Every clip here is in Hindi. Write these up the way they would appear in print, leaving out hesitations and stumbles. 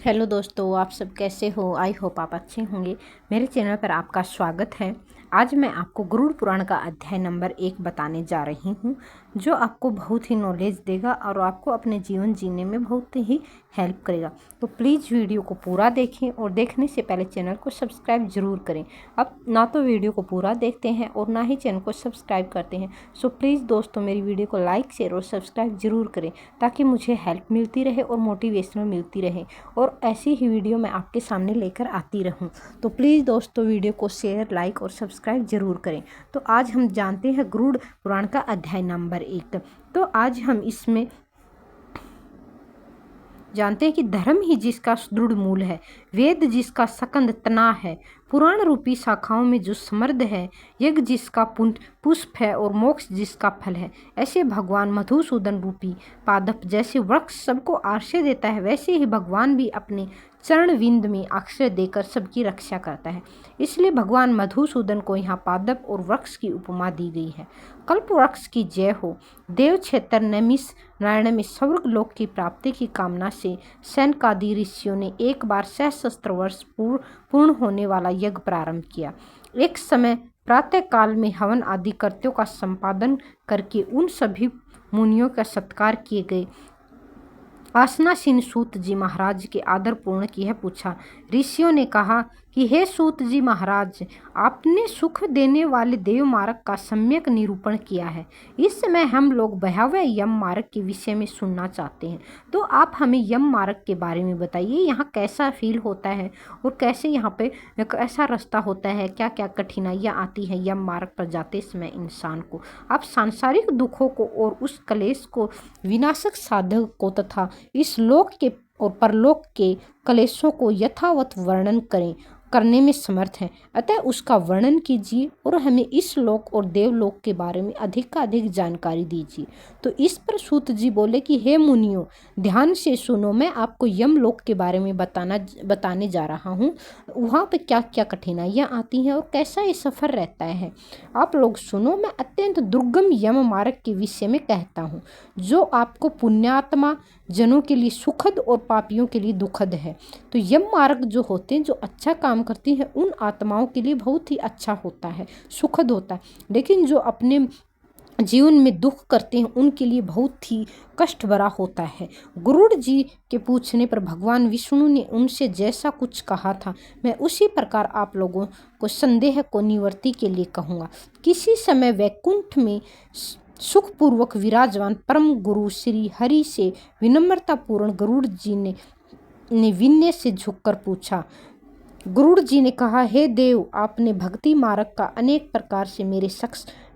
हेलो दोस्तों, आप सब कैसे हो। आई होप आप अच्छे होंगे। मेरे चैनल पर आपका स्वागत है। आज मैं आपको गरुड़ पुराण का अध्याय नंबर 1 बताने जा रही हूँ, जो आपको बहुत ही नॉलेज देगा और आपको अपने जीवन जीने में बहुत ही हेल्प करेगा। तो प्लीज़ वीडियो को पूरा देखें और देखने से पहले चैनल को सब्सक्राइब ज़रूर करें। अब ना तो वीडियो को पूरा देखते हैं और ना ही चैनल को सब्सक्राइब करते हैं। सो प्लीज़ दोस्तों, मेरी वीडियो को लाइक शेयर और सब्सक्राइब ज़रूर करें, ताकि मुझे हेल्प मिलती रहे और मोटिवेशनल मिलती रहे और ऐसी ही वीडियो मैं आपके सामने लेकर आती रहूं। तो प्लीज़ दोस्तों, वीडियो को शेयर, लाइक और सब्सक्राइब जरूर करें। तो आज हम जानते हैं गरुड़ पुराण का अध्याय नंबर 1। तो आज हम इसमें जानते हैं कि धर्म ही जिसका सुदृढ़ मूल है, वेद जिसका सकंद तना है, पुराण रूपी शाखाओं में जो समृद्ध है, यज्ञ जिसका पुष्प है और मोक्ष जिसका फल है, ऐसे भगवान मधुसूदन रूपी पादप जैसे वृक्ष सबको आश्रय देता है, वैसे ही भगवान भी अपने चरण विंद में आश्रय देकर सबकी रक्षा करता है। इसलिए भगवान मधुसूदन को यहाँ पादप और वृक्ष की उपमा दी गई है। कल्प वृक्ष की जय हो। देव क्षेत्र नैमिष नारायण में स्वर्ग लोक की प्राप्ति की कामना से सैनकादि ऋषियों ने एक बार सहस्त्र वर्ष पूर्ण होने वाला यज्ञ प्रारंभ किया। एक समय प्रातः काल में हवन आदि कृत्यों का संपादन करके उन सभी मुनियों का सत्कार किए गए। आसनासीन सूत जी महाराज के आदर पूर्ण की है पूछा। ऋषियों ने कहा कि हे सूत जी महाराज, आपने सुख देने वाले देव मार्ग का सम्यक निरूपण किया है। इस समय हम लोग भयावह यम मार्ग के विषय में सुनना चाहते हैं। तो आप हमें यम मार्ग के बारे में बताइए, यहाँ कैसा फील होता है और कैसे यहाँ पे कैसा रास्ता होता है, क्या क्या कठिनाइयाँ आती हैं यम मार्ग पर जाते समय इंसान को। आप सांसारिक दुखों को और उस क्लेश को, विनाशक साधक को तथा इस लोक के और परलोक के क्लेशों को यथावत वर्णन करने में समर्थ हैं। अतः उसका वर्णन कीजिए और हमें इस लोक और देवलोक के बारे में अधिक जानकारी दीजिए। तो इस पर सूत जी बोले कि हे मुनियों, ध्यान से सुनो, मैं आपको यमलोक के बारे में बताने जा रहा हूँ। वहाँ पे क्या क्या कठिनाइयाँ आती हैं और कैसा ये सफ़र रहता है, आप लोग सुनो। मैं अत्यंत दुर्गम यम मार्ग के विषय में कहता हूँ, जो आपको पुण्यात्मा जनों के लिए सुखद और पापियों के लिए दुखद है। तो यम मार्ग जो होते हैं, जो अच्छा काम करती हैं, उन आत्माओं के लिए बहुत ही अच्छा होता है, सुखद होता है। लेकिन जो अपने जीवन में दुख करते हैं, उनके लिए बहुत ही कष्ट भरा होता है। गरुड़ जी के पूछने पर भगवान विष्णु ने उनसे जैसा कुछ कहा था, मैं उसी प्रकार आप लोगों को संदेह को निवृत्ति के लिए कहूँगा। किसी समय वैकुंठ में सुखपूर्वक विराजमान परम गुरु श्री हरि से विनम्रता पूर्ण गरुड़ जी ने विनय से झुककर पूछा। गरुड़ जी ने कहा, हे देव, आपने भक्ति मार्ग का अनेक प्रकार से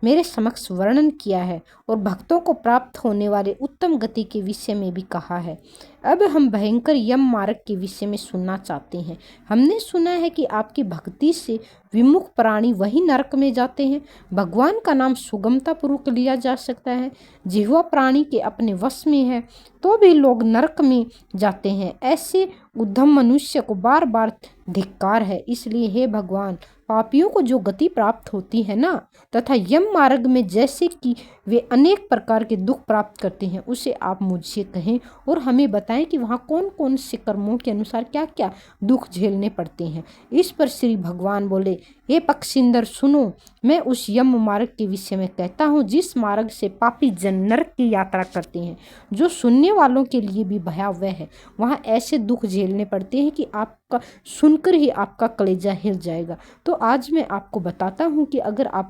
मेरे समक्ष वर्णन किया है और भक्तों को प्राप्त होने वाले उत्तम गति के विषय में भी कहा है। अब हम भयंकर यम मार्ग के विषय में सुनना चाहते हैं। हमने सुना है कि आपकी भक्ति से विमुख प्राणी वही नरक में जाते हैं। भगवान का नाम सुगमता पूर्वक लिया जा सकता है। जिह्वा प्राणी के अपने वश में है तो भी लोग नरक में जाते हैं। ऐसे उद्धम मनुष्य को बार बार धिक्कार है। इसलिए हे भगवान, पापियों को जो गति प्राप्त होती है ना, तथा यम मार्ग में जैसे कि वे अनेक प्रकार के दुख प्राप्त करते हैं, उसे आप मुझसे कहें और हमें बताएं कि वहाँ कौन कौन से कर्मों के अनुसार क्या क्या दुख झेलने पड़ते हैं। इस पर श्री भगवान बोले, हे पक्षिंदर सुनो, मैं उस यम मार्ग के विषय में कहता हूँ, जिस मार्ग से पापी जन नरक की यात्रा करते हैं, जो सुनने वालों के लिए भी भयावह है। वहाँ ऐसे दुख झेलने पड़ते हैं कि आपका सुनकर ही आपका कलेजा हिल जाएगा। तो आज मैं आपको बताता हूँ कि अगर आप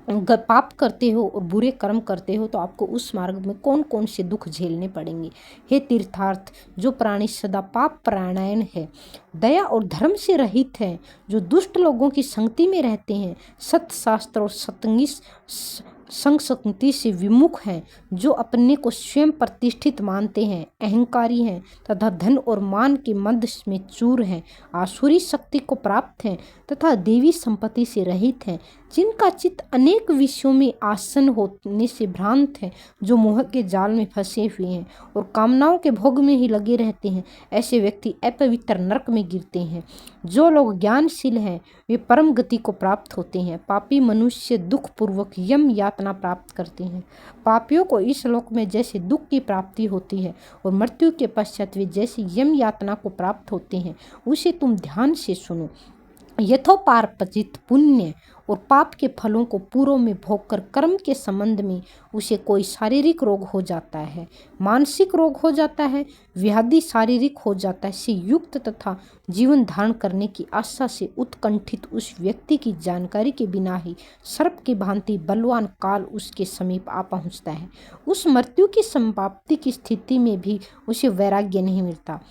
पाप करते हो और बुरे कर्म करते हो, तो आपको उस मार्ग में कौन कौन से दुख झेलने पड़ेंगे। हे तीर्थार्थ, जो प्राणी सदा पाप परायण है, दया और धर्म से रहित है, जो दुष्ट लोगों की संगति में रहते हैं, सत्य शास्त्र और सतंगी संगति से विमुख हैं, जो अपने को स्वयं प्रतिष्ठित मानते हैं, अहंकारी हैं तथा धन और मान के मद में चूर हैं, आसुरी शक्ति को प्राप्त हैं तथा देवी संपत्ति से रहित हैं, जिनका चित्त अनेक विषयों में आसन्न होने से भ्रांत है, जो मोह के जाल में फंसे हुए हैं और कामनाओं के भोग में ही लगे रहते हैं, ऐसे व्यक्ति अपवित्र नरक में गिरते हैं। जो लोग ज्ञानशील हैं वे परम गति को प्राप्त होते हैं। पापी मनुष्य दुख पूर्वक यम यातना प्राप्त करते हैं। पापियों को इस लोक में जैसे दुख की प्राप्ति होती है और मृत्यु के पश्चात वे जैसे यम यातना को प्राप्त होते हैं, उसे तुम ध्यान से सुनो। यथोपार्जित पुण्य और पाप के फलों को पूर्व में भोगकर कर्म के संबंध में उसे कोई शारीरिक रोग हो जाता है, मानसिक रोग हो जाता है, व्याधि शारीरिक हो जाता है, से युक्त तथा जीवन धारण करने की आशा से उत्कंठित उस व्यक्ति की जानकारी के बिना ही सर्प की भांति बलवान काल उसके समीप आ पहुंचता है। उस मृत्यु की समाप्ति की स्थिति में भी उसे वैराग्य नहीं मिलता।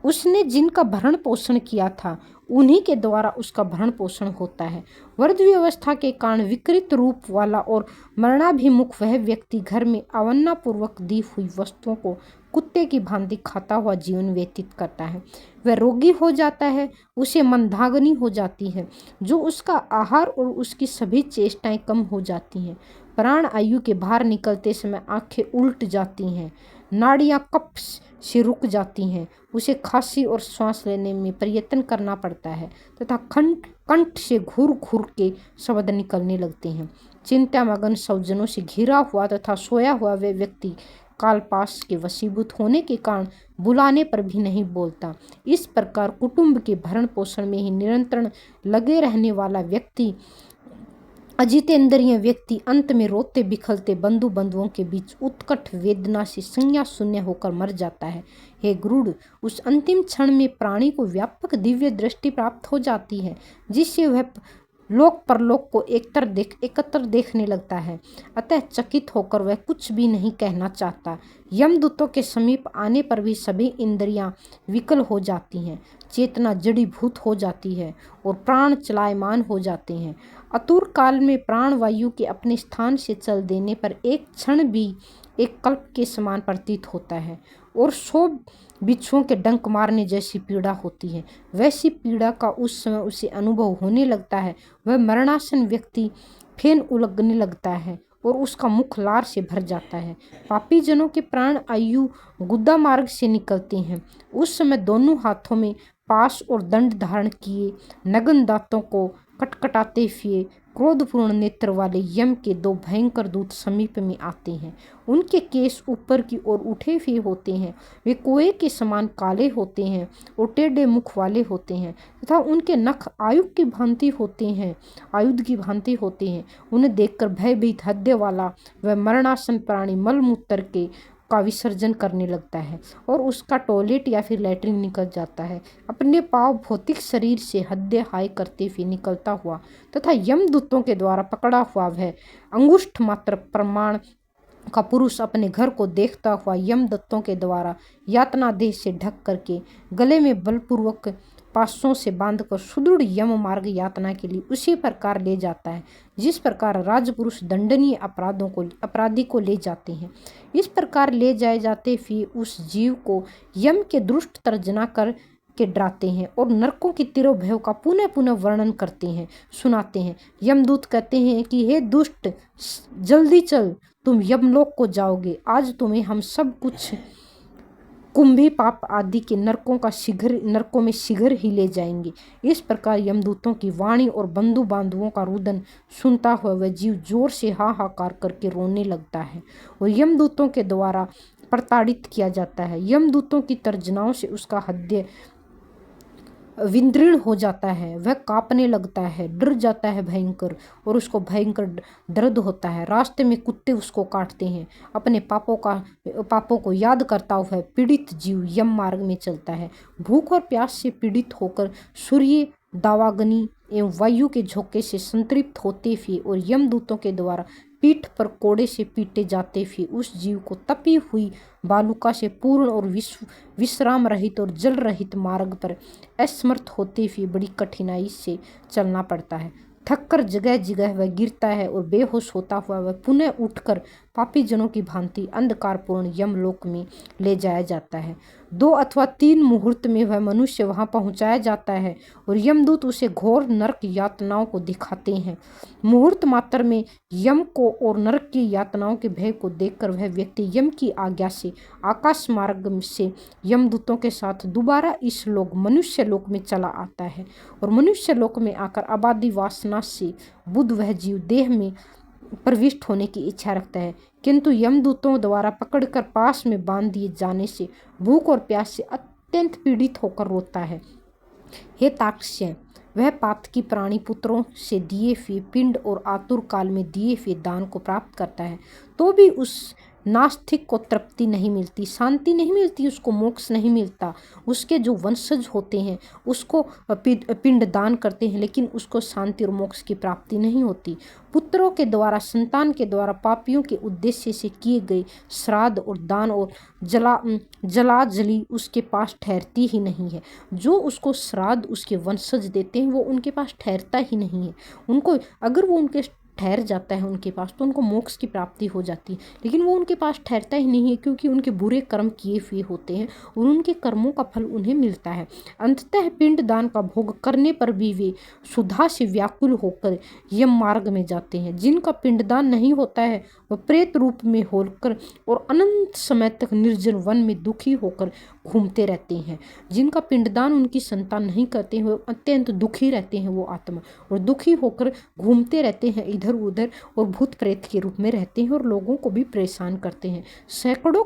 उसने जिनका भरण पोषण किया था उन्हीं के द्वारा उसका भरण पोषण होता है। वृद्ध व्यवस्था के कारण विकृत रूप वाला और मरणाभिमुख वह व्यक्ति घर में अवन्नापूर्वक दी हुई वस्तुओं को कुत्ते की भांति खाता हुआ जीवन व्यतीत करता है। वह रोगी हो जाता है, उसे मंदाग्नि हो जाती है, जो उसका आहार और उसकी सभी चेष्टाएं कम हो जाती हैं। प्राण आयु के बाहर निकलते समय आंखें उल्ट जाती हैं, नाड़ियां कफ से रुक जाती हैं, उसे खांसी और श्वास लेने में प्रयत्न करना पड़ता है तथा कंठ से घूर घूर के शब्द निकलने लगते हैं। चिंता मगन स्वजनों से घिरा हुआ तथा सोया हुआ वह व्यक्ति कालपाश के वशीभूत होने के कारण बुलाने पर भी नहीं बोलता। इस प्रकार कुटुंब के भरण पोषण में ही निरंतर लगे रहने वाला व्यक्ति, अजितेंद्रिय व्यक्ति, अंत में रोते बिखलते बंधुओं के बीच उत्कट वेदना से संज्ञा शून्य होकर मर जाता है। हे गरुड़, उस अंतिम क्षण में प्राणी को व्यापक दिव्य दृष्टि प्राप्त हो जाती है, जिससे वह लोक परलोक को एकत्र देखने लगता है। अतः चकित होकर वह कुछ भी नहीं कहना चाहता। यमदूतों के समीप आने पर भी सभी इंद्रियां विकल हो जाती हैं, चेतना जड़ीभूत हो जाती है और प्राण चलायमान हो जाते हैं। अतुर काल में प्राण वायु के अपने स्थान से चल देने पर एक क्षण भी एक कल्प के समान प्रतीत होता है और 100 बिच्छुओं के डंक मारने जैसी पीड़ा होती है। वैसी पीड़ा का उस समय उसे अनुभव होने लगता है। वह मरणासन व्यक्ति फेन उलगने लगता है और उसका मुख लार से भर जाता है। पापी जनों के प्राण आयु गुदा मार्ग से निकलते हैं। उस समय दोनों हाथों में पाश और दंड धारण किए, नग्न दांतों को कटकटाते हुए, क्रोधपूर्ण नेत्र वाले यम के 2 भयंकर दूत समीप में आते हैं। उनके केश ऊपर की ओर उठे हुए होते हैं, वे कोए के समान काले होते हैं और टेढ़े मुख वाले होते हैं तथा उनके नख आयुध की भांति होते हैं। उन्हें देखकर भयभीत हृदय वाला वह मरणासन प्राणी मलमूत्र का विसर्जन करने लगता है और उसका टॉयलेट या फिर लैट्रिन निकल जाता है। अपने पांव भौतिक शरीर से हृदय हाय करते हुए निकलता हुआ तथा यमदूतों के द्वारा पकड़ा हुआ वह अंगुष्ठ मात्र प्रमाण का पुरुष अपने घर को देखता हुआ यमदूतों के द्वारा यातना देह से ढक करके गले में बलपूर्वक पासों से बांधकर सुदृढ़ यम मार्ग यातना के लिए उसी प्रकार ले जाता है जिस प्रकार राजपुरुष दंडनीय अपराधी को ले जाते हैं। इस प्रकार ले जाए जाते हुए उस जीव को यम के दुष्ट तर्जना कर के डराते हैं और नरकों की तिरोभय का पुनः पुनः वर्णन करते हैं, सुनाते हैं। यमदूत कहते हैं कि हे दुष्ट, जल्दी चल, तुम यमलोक को जाओगे। आज तुम्हें हम सब कुछ कुंभी पाप आदि के नरकों में शीघ्र ही ले जाएंगे। इस प्रकार यमदूतों की वाणी और बंधु बांधवों का रुदन सुनता हुआ वह जीव जोर से हाहाकार करके रोने लगता है और यमदूतों के द्वारा प्रताड़ित किया जाता है। यमदूतों की तर्जनाओं से उसका हृदय विदीर्ण हो जाता है, वह कांपने लगता है, डर जाता है भयंकर, और उसको भयंकर दर्द होता है। रास्ते में कुत्ते उसको काटते हैं। अपने पापों को याद करता हुआ पीड़ित जीव यम मार्ग में चलता है। भूख और प्यास से पीड़ित होकर सूर्य, दावाग्नि एवं वायु के झोंके से संतृप्त होते हुए और यमदूतों के द्वारा पीठ पर कोड़े से पीटे जाते हुए उस जीव को तपी हुई बालुका से पूर्ण और विश्राम रहित और जल रहित मार्ग पर असमर्थ होते हुए बड़ी कठिनाई से चलना पड़ता है। थककर जगह जगह वह गिरता है और बेहोश होता हुआ वह पुनः उठकर पापी जनों की भांति अंधकारपूर्ण यमलोक में ले जाया जाता है। 2 अथवा 3 मुहूर्त में वह मनुष्य वहां पहुंचाया जाता है और यमदूत उसे घोर नरक यातनाओं को दिखाते हैं। मुहूर्त मात्र में यम को और नरक की यातनाओं के भय को देखकर वह व्यक्ति यम की आज्ञा से आकाश मार्ग से यमदूतों के साथ दोबारा इस लोक मनुष्य लोक में चला आता है और मनुष्य लोक में आकर आबादी वासना से बुध वह जीव देह में प्रविष्ट होने की इच्छा रखता है, किंतु यमदूतों द्वारा पकड़कर पास में बांध दिए जाने से भूख और प्यास से अत्यंत पीड़ित होकर रोता है। हे ताक्षय, वह पातकी प्राणी पुत्रों से दिए हुए पिंड और आतुर काल में दिए हुए दान को प्राप्त करता है, तो भी उस नास्तिक को तृप्ति नहीं मिलती, शांति नहीं मिलती, उसको मोक्ष नहीं मिलता। उसके जो वंशज होते हैं उसको पिंड दान करते हैं, लेकिन उसको शांति और मोक्ष की प्राप्ति नहीं होती। पुत्रों के द्वारा, संतान के द्वारा पापियों के उद्देश्य से किए गए श्राद्ध और दान और जलाजली उसके पास ठहरती ही नहीं है। जो उसको श्राद्ध उसके वंशज देते हैं वो उनके पास ठहरता ही नहीं है। उनको अगर वो उनके ठहर जाता है उनके पास तो उनको मोक्ष की प्राप्ति हो जाती है, लेकिन वो उनके पास ठहरता ही नहीं है, क्योंकि उनके बुरे कर्म किए हुए होते हैं और उनके कर्मों का फल उन्हें मिलता है। अंततः पिंड दान का भोग करने पर भी वे सुधा से व्याकुल होकर यम मार्ग में जाते हैं। जिनका पिंडदान नहीं होता है वह प्रेत रूप में होकर और अनंत समय तक निर्जन वन में दुखी होकर घूमते रहते हैं। जिनका पिंडदान उनकी संतान नहीं करते हैं वो अत्यंत दुखी रहते हैं, वो आत्मा, और दुखी होकर घूमते रहते हैं इधर उधर और भूत प्रेत के रूप में रहते हैं और लोगों को भी परेशान करते हैं। सैकड़ों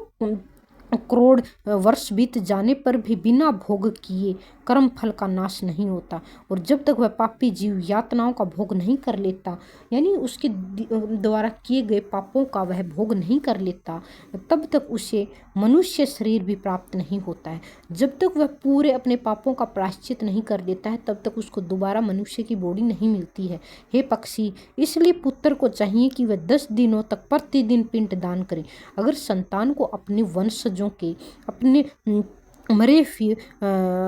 करोड़ वर्ष बीत जाने पर भी बिना भोग किए कर्म फल का नाश नहीं होता, और जब तक वह पापी जीव यातनाओं का भोग नहीं कर लेता, यानी उसके द्वारा किए गए पापों का वह भोग नहीं कर लेता, तब तक उसे मनुष्य शरीर भी प्राप्त नहीं होता है। जब तक वह पूरे अपने पापों का प्रायश्चित नहीं कर देता है तब तक उसको दोबारा मनुष्य की बॉडी नहीं मिलती है। हे पक्षी, इसलिए पुत्र को चाहिए कि वह 10 दिनों तक प्रतिदिन पिंड दान करे। अगर संतान को अपने वंशजों के, अपने मरे हुए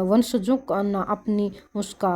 वंशजों का ना, अपनी उसका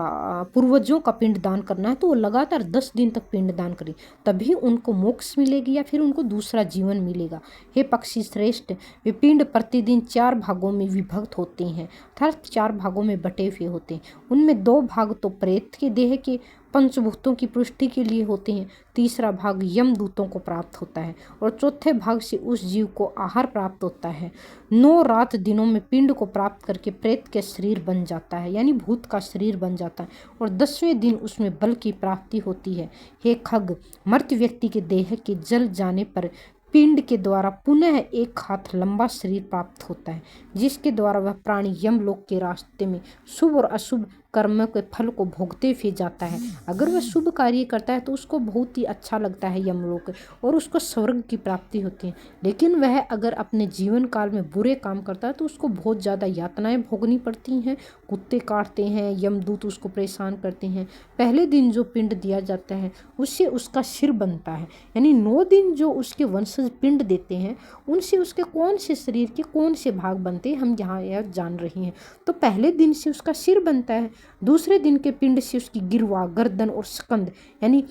पूर्वजों का पिंड दान करना है तो वो लगातार 10 दिन तक पिंड दान करे, तभी उनको मोक्ष मिलेगी या फिर उनको दूसरा जीवन मिलेगा। हे पक्षी श्रेष्ठ, वे पिंड प्रतिदिन 4 भागों में विभक्त होते हैं, अर्थात 4 भागों में बटे हुए होते हैं। उनमें 2 भाग तो प्रेत के देह के पंचभूतों की पुष्टि के लिए होते हैं, तीसरा भाग यमदूतों को प्राप्त होता है और चौथे भाग से उस जीव को आहार प्राप्त होता है। 9 रात दिनों में पिंड को प्राप्त करके प्रेत के शरीर बन जाता है, यानी भूत का शरीर बन जाता है, और 10वें दिन उसमें बल की प्राप्ति होती है। हे खग, मर्त व्यक्ति के देह के जल जाने पर पिंड के द्वारा पुनः 1 हाथ लंबा शरीर प्राप्त होता है, जिसके द्वारा वह प्राणी यमलोक के रास्ते में शुभ और अशुभ कर्म के फल को भोगते हुए जाता है। अगर वह शुभ कार्य करता है तो उसको बहुत ही अच्छा लगता है यमलोक और उसको स्वर्ग की प्राप्ति होती है, लेकिन वह अगर अपने जीवन काल में बुरे काम करता है तो उसको बहुत ज़्यादा यातनाएं भोगनी पड़ती हैं। कुत्ते काटते हैं, यमदूत उसको परेशान करते हैं। पहले दिन जो पिंड दिया जाता है उससे उसका सिर बनता है, यानी 9 दिन जो उसके वंशज पिंड देते हैं उनसे उसके कौन से शरीर के कौन से भाग बनते हैं हम यहाँ यह जान रहे हैं। तो पहले दिन से उसका सिर बनता है, दूसरे दिन के पिंड से उसकी गिरवा, गर्दन और स्कंद, यानी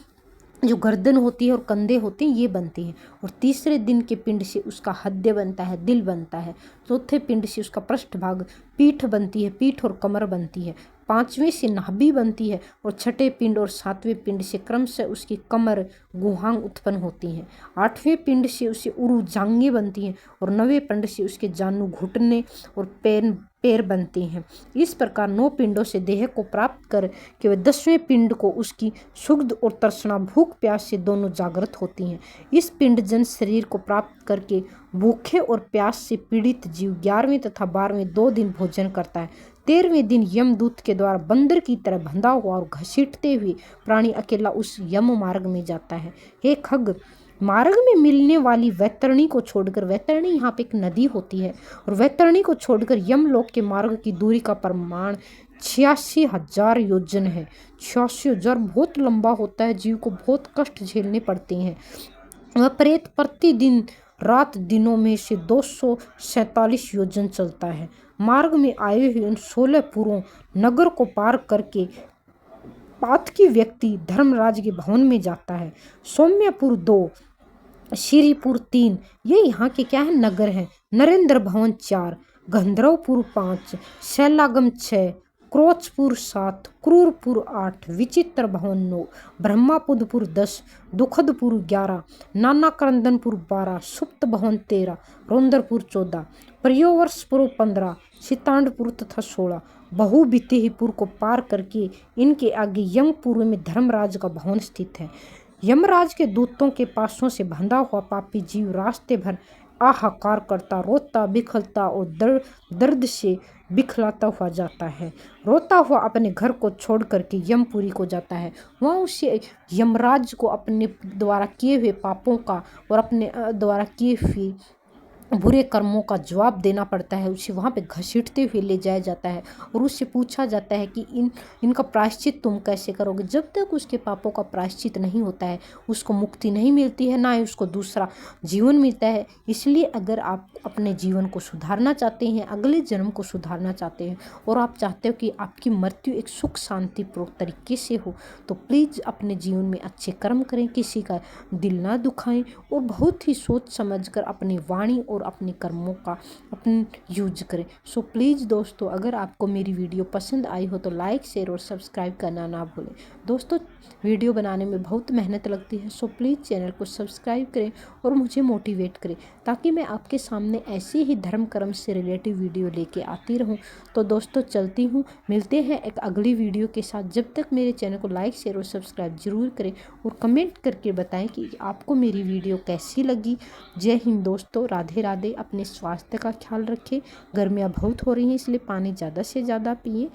जो गर्दन होती है और कंधे होते हैं ये बनते हैं, और तीसरे दिन के पिंड से उसका हृदय बनता है, दिल बनता है। चौथे पिंड से उसका पृष्ठ भाग, पीठ बनती है, पीठ और कमर बनती है। 5वें से नाभि बनती है और 6ठे पिंड और 7वें पिंड से क्रमशः उसकी कमर, गुहांग उत्पन्न होती हैं। 8वें पिंड से उसे उरु जांघें बनती हैं और 9वें पिंड से उसके जानू, घुटने और पैर बनते हैं। इस प्रकार 9 पिंडों से देह को प्राप्त कर के वह 10वें पिंड को उसकी सुग्ध और तृष्णा, भूख प्यास से दोनों जागृत होती हैं। इस पिंड जन शरीर को प्राप्त करके भूखे और प्यास से पीड़ित जीव 11वें तथा 12वें 2 दिन भोजन करता है। 13वें दिन यमदूत के द्वारा बंदर की तरह बंधा हुआ और घसीटते हुए प्राणी अकेला उस यम मार्ग में जाता है। हे खग, मार्ग में मिलने वाली वैतरणी को छोड़कर, वैतरणी यहाँ पे एक नदी होती है, और वैतरणी को छोड़कर यमलोक के मार्ग की दूरी का प्रमाण 86,000 योजन है। 86,000 बहुत लंबा होता है, जीव को बहुत कष्ट झेलने पड़ते हैं। वह प्रेत प्रतिदिन रात दिनों में से 247 योजन चलता है। मार्ग में आए हुए उन 16 पुरों नगर को पार करके पातकी व्यक्ति धर्मराज के भवन में जाता है। सौम्यपुर 2 श्रीपुर 3, ये यहाँ के क्या है नगर हैं। नरेंद्र भवन 4, गंधर्वपुर 5, शैलागम 6, क्रोचपुर 7, क्रूरपुर 8, विचित्र भवन 9, ब्रह्मापुदपुर 10, दुखदपुर 11, नानाक्रंदनपुर 12, सुप्त भवन 13, रौंदरपुर 14, प्रयोवर्षपुर 15, सीतांडपुर तथा 16। बहुबितिहीपुर को पार करके इनके आगे यमपुर में धर्मराज का भवन स्थित है। यमराज के दूतों के पासों से बंधा हुआ पापी जीव रास्ते भर आहाकार करता, रोता, बिखरता और दर्द से बिखलाता हुआ जाता है। रोता हुआ अपने घर को छोड़ करके यमपुरी को जाता है। वहाँ उसे यमराज को अपने द्वारा किए हुए पापों का और अपने द्वारा किए हुए बुरे कर्मों का जवाब देना पड़ता है। उसे वहाँ पे घसीटते हुए ले जाया जाता है और उससे पूछा जाता है कि इनका प्रायश्चित तुम कैसे करोगे। जब तक उसके पापों का प्रायश्चित नहीं होता है उसको मुक्ति नहीं मिलती है, ना ही उसको दूसरा जीवन मिलता है। इसलिए अगर आप अपने जीवन को सुधारना चाहते हैं, अगले जन्म को सुधारना चाहते हैं और आप चाहते हो कि आपकी मृत्यु एक सुख शांतिपूर्वक तरीके से हो, तो प्लीज़ अपने जीवन में अच्छे कर्म करें, किसी का दिल ना दुखाएं और बहुत ही सोच समझ कर अपनी वाणी और अपने कर्मों का अपन यूज करें। सो प्लीज़ दोस्तों, अगर आपको मेरी वीडियो पसंद आई हो तो लाइक, शेयर और सब्सक्राइब करना ना भूलें। दोस्तों, वीडियो बनाने में बहुत मेहनत लगती है, सो प्लीज़ चैनल को सब्सक्राइब करें और मुझे मोटिवेट करें ताकि मैं आपके सामने ऐसे ही धर्म कर्म से रिलेटिव वीडियो लेके आती रहूं। तो दोस्तों चलती हूँ, मिलते हैं एक अगली वीडियो के साथ। जब तक मेरे चैनल को लाइक, शेयर और सब्सक्राइब जरूर करें और कमेंट करके बताएं कि आपको मेरी वीडियो कैसी लगी। जय हिंद दोस्तों, राधे राधे। अपने स्वास्थ्य का ख्याल रखें। गर्मियाँ बहुत हो रही हैं इसलिए पानी ज़्यादा से ज़्यादा पिएं।